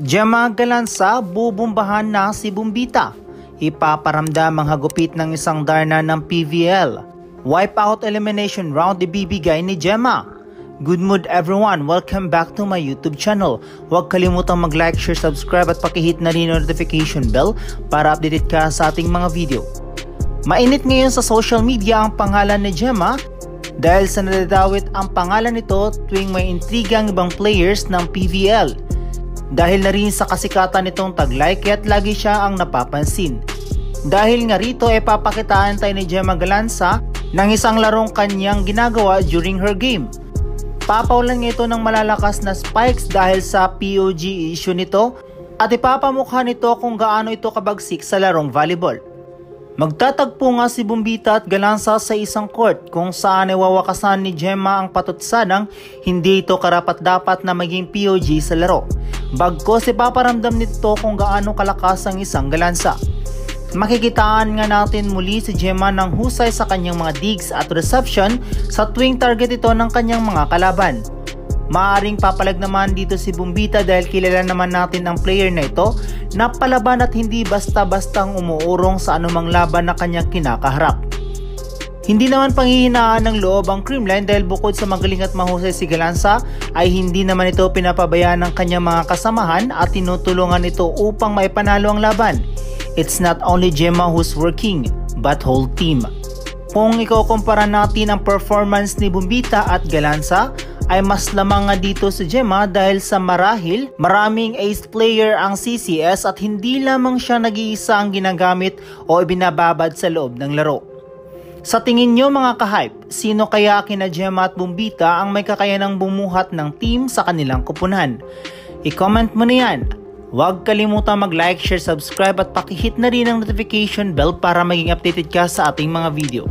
Gemma Galanza, bubumbahan na si Bombita. Ipaparamdam ang hagupit ng isang darna ng PVL. Wipeout elimination round ibibigay ni Gemma. Good mood everyone, welcome back to my YouTube channel. Huwag kalimutang mag-like, share, subscribe at pakihit na rin notification bell para updated ka sa ating mga video. Mainit ngayon sa social media ang pangalan ni Gemma dahil sa nadadawit ang pangalan nito tuwing may intrigang ibang players ng PVL. Dahil na rin sa kasikatan nitong taglay kaya't lagi siya ang napapansin. Dahil nga rito papakitaan tayo ni Gemma Galanza ng isang larong kanyang ginagawa during her game. Papaulan niya ito ng malalakas na spikes dahil sa POG issue nito at ipapamukha nito kung gaano ito kabagsik sa larong volleyball. Magtatagpo nga si Bombita at Galanza sa isang court kung saan wawakasan ni Gemma ang patutsanang hindi ito karapat-dapat na maging POG sa laro. Bagkos ipaparamdam nito kung gaano kalakas ang isang Galanza. Makikitaan nga natin muli si Gemma ng husay sa kanyang mga digs at reception sa tuwing target ito ng kanyang mga kalaban. Maaring papalag naman dito si Bombita dahil kilala naman natin ang player na ito na palaban at hindi basta-bastang umuurong sa anumang laban na kanyang kinakaharap. Hindi naman panghihinaan ng loob ang Creamline dahil bukod sa magaling at mahusay si Galanza ay hindi naman ito pinapabayaan ng kanyang mga kasamahan at tinutulungan ito upang maipanalo ang laban. It's not only Gemma who's working, but whole team. Kung ikukumpara natin ang performance ni Bombita at Galanza, ay mas lamang nga dito si Gemma dahil sa marahil maraming ace player ang CCS at hindi lamang siya nag-iisa ang ginagamit o ibinababad sa loob ng laro. Sa tingin nyo mga ka-hype, sino kaya kina Gemma at Bombita ang may kakayanang bumuhat ng team sa kanilang kupunan? I-comment mo na yan. Huwag kalimutang mag-like, share, subscribe at pakihit na rin ang notification bell para maging updated ka sa ating mga video.